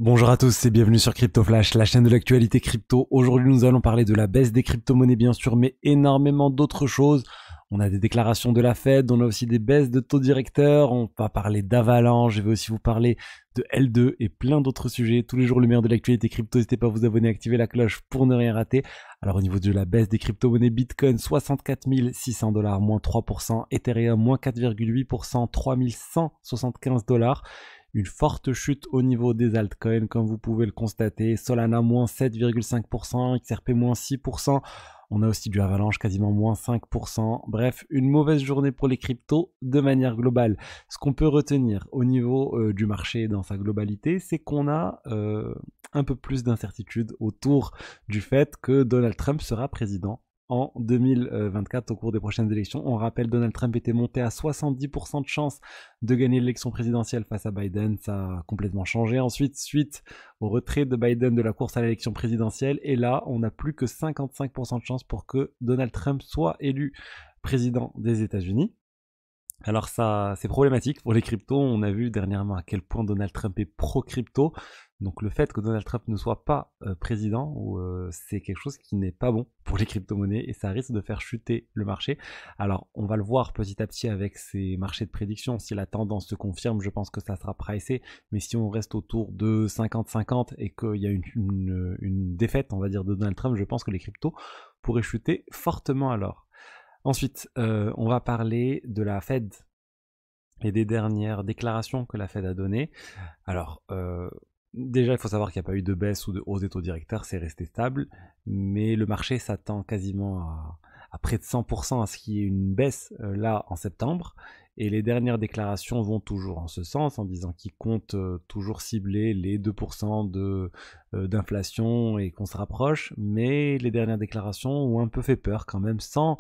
Bonjour à tous et bienvenue sur Crypto Flash, la chaîne de l'actualité crypto. Aujourd'hui, nous allons parler de la baisse des crypto-monnaies bien sûr, mais énormément d'autres choses. On a des déclarations de la Fed, on a aussi des baisses de taux directeurs, on va parler d'Avalanche, je vais aussi vous parler de L2 et plein d'autres sujets. Tous les jours, le meilleur de l'actualité crypto, n'hésitez pas à vous abonner, activer la cloche pour ne rien rater. Alors au niveau de la baisse des crypto-monnaies, Bitcoin 64 600 $, moins 3%, Ethereum moins 4,8%, 3175 $. Une forte chute au niveau des altcoins, comme vous pouvez le constater. Solana moins 7,5%, XRP moins 6%. On a aussi du Avalanche quasiment moins 5%. Bref, une mauvaise journée pour les cryptos de manière globale. Ce qu'on peut retenir au niveau du marché dans sa globalité, c'est qu'on a un peu plus d'incertitude autour du fait que Donald Trump sera président en 2024 au cours des prochaines élections. On rappelle, Donald Trump était monté à 70% de chances de gagner l'élection présidentielle face à Biden. Ça a complètement changé ensuite, suite au retrait de Biden de la course à l'élection présidentielle. Et là, on n'a plus que 55% de chances pour que Donald Trump soit élu président des États-Unis. Alors ça, c'est problématique pour les cryptos. On a vu dernièrement à quel point Donald Trump est pro-crypto. Donc le fait que Donald Trump ne soit pas président, c'est quelque chose qui n'est pas bon pour les crypto-monnaies et ça risque de faire chuter le marché. Alors on va le voir petit à petit avec ces marchés de prédiction. Si la tendance se confirme, je pense que ça sera pricé. Mais si on reste autour de 50-50 et qu'il y a une défaite, on va dire, de Donald Trump, je pense que les cryptos pourraient chuter fortement alors. Ensuite, on va parler de la Fed et des dernières déclarations que la Fed a données. Alors, déjà, il faut savoir qu'il n'y a pas eu de baisse ou de hausse des taux directeurs, c'est resté stable, mais le marché s'attend quasiment à près de 100% à ce qu'il y ait une baisse là en septembre. Et les dernières déclarations vont toujours en ce sens, en disant qu'ils comptent toujours cibler les 2% d'inflation et qu'on se rapproche. Mais les dernières déclarations ont un peu fait peur quand même, sans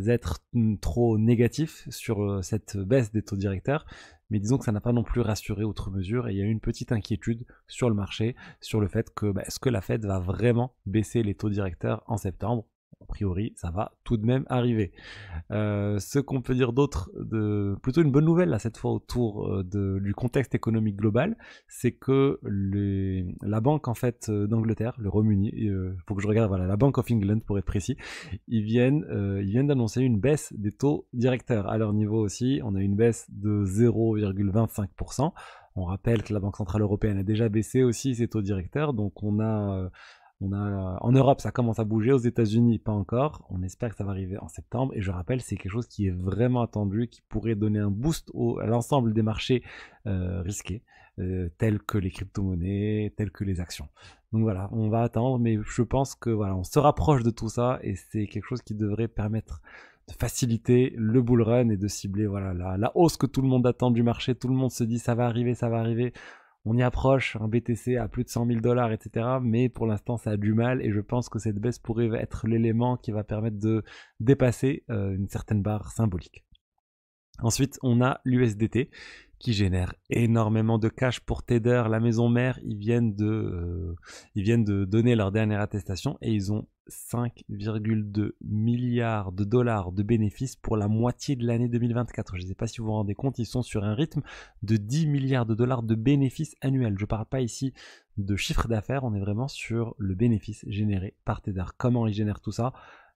être trop négatif sur cette baisse des taux directeurs. Mais disons que ça n'a pas non plus rassuré outre mesure et il y a eu une petite inquiétude sur le marché, sur le fait que est-ce que la Fed va vraiment baisser les taux directeurs en septembre? A priori, ça va tout de même arriver. Ce qu'on peut dire d'autre, plutôt une bonne nouvelle là cette fois autour du contexte économique global, c'est que la banque en fait d'Angleterre, le Royaume-Uni, faut que je regarde, voilà, la Bank of England pour être précis, ils viennent d'annoncer une baisse des taux directeurs. À leur niveau aussi, on a une baisse de 0,25%. On rappelle que la Banque Centrale Européenne a déjà baissé aussi ses taux directeurs, donc on a en Europe, ça commence à bouger. Aux États-Unis, pas encore. On espère que ça va arriver en septembre. Et je rappelle, c'est quelque chose qui est vraiment attendu, qui pourrait donner un boost à l'ensemble des marchés risqués, tels que les crypto-monnaies, tels que les actions. Donc voilà, on va attendre, mais je pense que voilà, on se rapproche de tout ça et c'est quelque chose qui devrait permettre de faciliter le bull run et de cibler voilà la hausse que tout le monde attend du marché. Tout le monde se dit ça va arriver, ça va arriver. On y approche, un BTC à plus de 100 000 $, etc. Mais pour l'instant, ça a du mal et je pense que cette baisse pourrait être l'élément qui va permettre de dépasser une certaine barre symbolique. Ensuite, on a l'USDT qui génère énormément de cash pour Tether, la maison mère. Ils viennent de donner leur dernière attestation et ils ont 5,2 milliards de dollars de bénéfices pour la moitié de l'année 2024. Je ne sais pas si vous vous rendez compte, ils sont sur un rythme de 10 milliards de dollars de bénéfices annuels. Je ne parle pas ici de chiffre d'affaires, on est vraiment sur le bénéfice généré par Tether. Comment ils génèrent tout ça?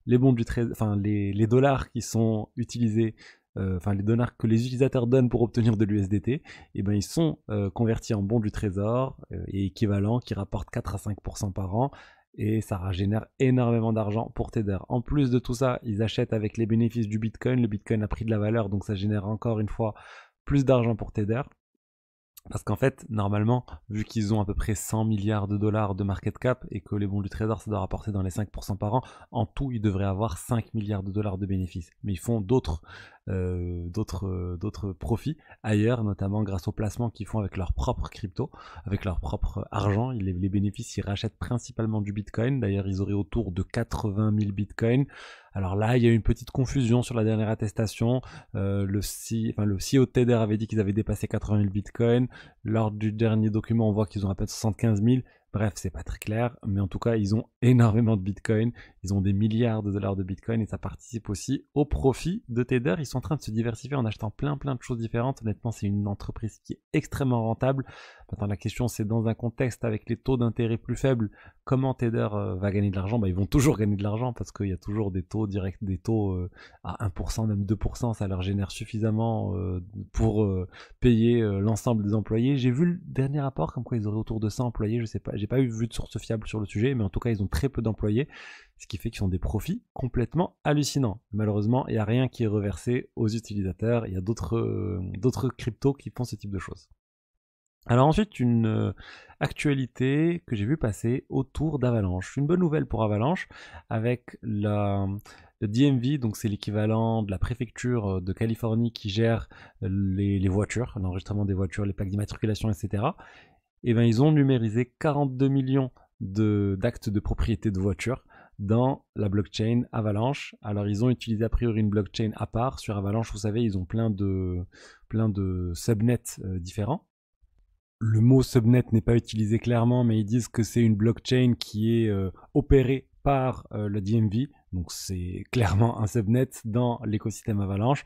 Les bons du trésor, enfin les dollars qui sont utilisés, les dollars que les utilisateurs donnent pour obtenir de l'USDT, et ben ils sont convertis en bons du trésor et équivalents qui rapportent 4 à 5% par an. Et ça génère énormément d'argent pour Tether. En plus de tout ça, ils achètent avec les bénéfices du Bitcoin. Le Bitcoin a pris de la valeur, donc ça génère encore une fois plus d'argent pour Tether. Parce qu'en fait, normalement, vu qu'ils ont à peu près 100 milliards de dollars de market cap et que les bons du trésor, ça doit rapporter dans les 5% par an, en tout, ils devraient avoir 5 milliards de dollars de bénéfices. Mais ils font d'autres profits ailleurs, notamment grâce aux placements qu'ils font avec leur propre crypto, avec leur propre argent. Les bénéfices, ils rachètent principalement du Bitcoin. D'ailleurs, ils auraient autour de 80 000 Bitcoins. Alors là, il y a eu une petite confusion sur la dernière attestation. Le CEO de Tether avait dit qu'ils avaient dépassé 80 000 Bitcoins. Lors du dernier document, on voit qu'ils ont à peine 75 000. Bref, c'est pas très clair, mais en tout cas, ils ont énormément de Bitcoin, ils ont des milliards de dollars de Bitcoin et ça participe aussi au profit de Tether. Ils sont en train de se diversifier en achetant plein de choses différentes. Honnêtement, c'est une entreprise qui est extrêmement rentable. Maintenant, la question, c'est dans un contexte avec les taux d'intérêt plus faibles, comment Tether va gagner de l'argent? Ils vont toujours gagner de l'argent parce qu'il y a toujours des taux directs, des taux à 1%, même 2%, ça leur génère suffisamment pour payer l'ensemble des employés. J'ai vu le dernier rapport comme quoi ils auraient autour de 100 employés, je sais pas, j'ai pas vu de source fiable sur le sujet, mais en tout cas ils ont très peu d'employés, ce qui fait qu'ils ont des profits complètement hallucinants. Malheureusement, il n'y a rien qui est reversé aux utilisateurs, il y a d'autres cryptos qui font ce type de choses. Alors ensuite, une actualité que j'ai vu passer autour d'Avalanche. Une bonne nouvelle pour Avalanche, avec le DMV, donc c'est l'équivalent de la préfecture de Californie qui gère les voitures, l'enregistrement des voitures, les plaques d'immatriculation, etc. Et ben ils ont numérisé 42 millions d'actes de propriété de voitures dans la blockchain Avalanche. Alors ils ont utilisé a priori une blockchain à part sur Avalanche. Vous savez, ils ont plein de subnets différents. Le mot subnet n'est pas utilisé clairement, mais ils disent que c'est une blockchain qui est opérée par le DMV. Donc c'est clairement un subnet dans l'écosystème Avalanche.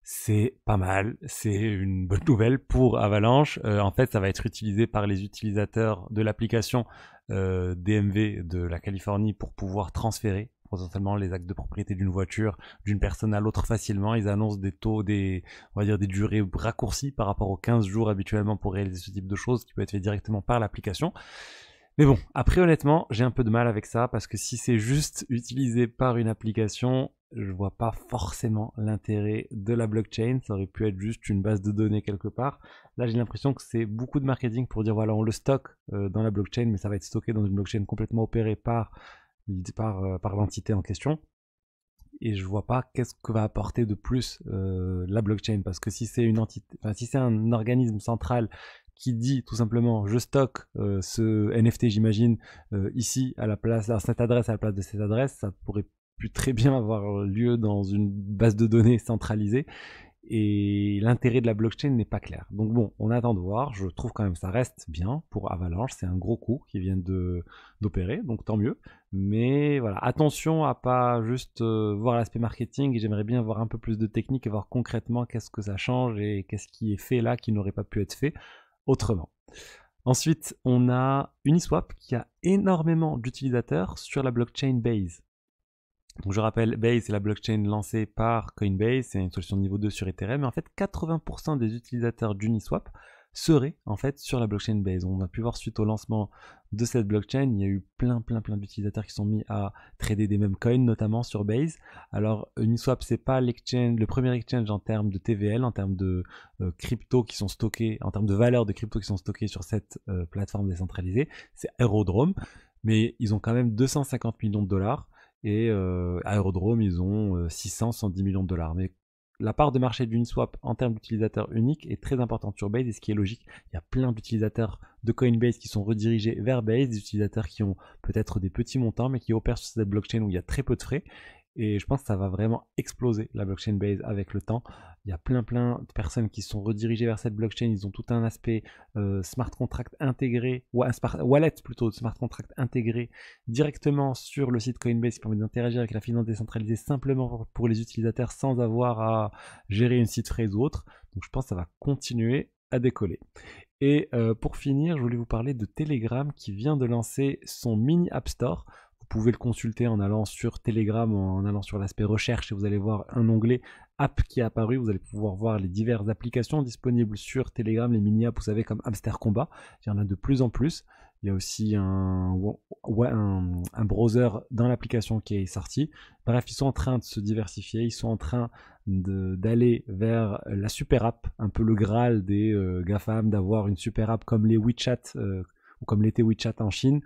C'est pas mal, c'est une bonne nouvelle pour Avalanche. En fait, ça va être utilisé par les utilisateurs de l'application DMV de la Californie pour pouvoir transférer potentiellement les actes de propriété d'une voiture d'une personne à l'autre facilement. Ils annoncent des taux, on va dire des durées raccourcies par rapport aux 15 jours habituellement pour réaliser ce type de choses qui peut être fait directement par l'application. Mais bon, après honnêtement, j'ai un peu de mal avec ça parce que si c'est juste utilisé par une application, je vois pas forcément l'intérêt de la blockchain. Ça aurait pu être juste une base de données quelque part. Là, j'ai l'impression que c'est beaucoup de marketing pour dire voilà, on le stocke dans la blockchain, mais ça va être stocké dans une blockchain complètement opérée par l'entité en question. Et je vois pas qu'est-ce que va apporter de plus la blockchain, parce que si c'est une entité, enfin, si c'est un organisme central qui dit tout simplement je stocke ce NFT, j'imagine, ici à la place, à cette adresse à la place de cette adresse, ça pourrait plus très bien avoir lieu dans une base de données centralisée. Et l'intérêt de la blockchain n'est pas clair. Donc bon, on attend de voir. Je trouve quand même que ça reste bien pour Avalanche. C'est un gros coup qui vient d'opérer, donc tant mieux. Mais voilà, attention à pas juste voir l'aspect marketing. Et j'aimerais bien voir un peu plus de technique et voir concrètement qu'est-ce que ça change et qu'est-ce qui est fait là qui n'aurait pas pu être fait autrement. Ensuite, on a Uniswap qui a énormément d'utilisateurs sur la blockchain Base. Donc je rappelle, Base, c'est la blockchain lancée par Coinbase, c'est une solution de niveau 2 sur Ethereum, mais en fait 80% des utilisateurs d'Uniswap seraient en fait sur la blockchain Base. On a pu voir suite au lancement de cette blockchain, il y a eu plein d'utilisateurs qui sont mis à trader des mêmes coins, notamment sur Base. Alors Uniswap, c'est pas l'exchange, le premier exchange en termes de TVL, en termes de crypto qui sont stockés, en termes de valeur de crypto qui sont stockés sur cette plateforme décentralisée, c'est Aerodrome, mais ils ont quand même 250 millions de dollars. Et Aerodrome, ils ont 610 millions de dollars. Mais la part de marché d'Uniswap en termes d'utilisateurs uniques est très importante sur Base, et ce qui est logique, il y a plein d'utilisateurs de Coinbase qui sont redirigés vers Base, des utilisateurs qui ont peut-être des petits montants, mais qui opèrent sur cette blockchain où il y a très peu de frais. Et je pense que ça va vraiment exploser la blockchain Base avec le temps. Il y a plein de personnes qui sont redirigées vers cette blockchain. Ils ont tout un aspect smart contract intégré, ou un wallet plutôt, smart contract intégré directement sur le site Coinbase qui permet d'interagir avec la finance décentralisée simplement pour les utilisateurs sans avoir à gérer une site phrase ou autre. Donc je pense que ça va continuer à décoller. Et pour finir, je voulais vous parler de Telegram qui vient de lancer son mini App Store. Vous pouvez le consulter en allant sur Telegram, en allant sur l'aspect recherche, et vous allez voir un onglet app qui est apparu. Vous allez pouvoir voir les diverses applications disponibles sur Telegram, les mini-apps, vous savez, comme Hamster Combat. Il y en a de plus en plus. Il y a aussi un browser dans l'application qui est sorti. Bref, ils sont en train de se diversifier, ils sont en train d'aller vers la super app, un peu le Graal des GAFAM, d'avoir une super app comme les WeChat, ou comme l'était WeChat en Chine.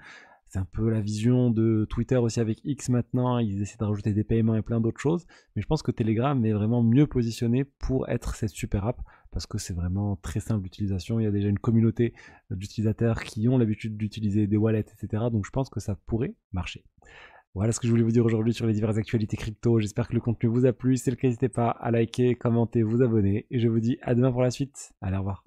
C'est un peu la vision de Twitter aussi avec X maintenant, ils essaient de rajouter des paiements et plein d'autres choses, mais je pense que Telegram est vraiment mieux positionné pour être cette super app, parce que c'est vraiment très simple d'utilisation, il y a déjà une communauté d'utilisateurs qui ont l'habitude d'utiliser des wallets, etc. Donc je pense que ça pourrait marcher. Voilà ce que je voulais vous dire aujourd'hui sur les diverses actualités crypto, j'espère que le contenu vous a plu, si c'est le cas n'hésitez pas à liker, commenter, vous abonner, et je vous dis à demain pour la suite, allez au revoir.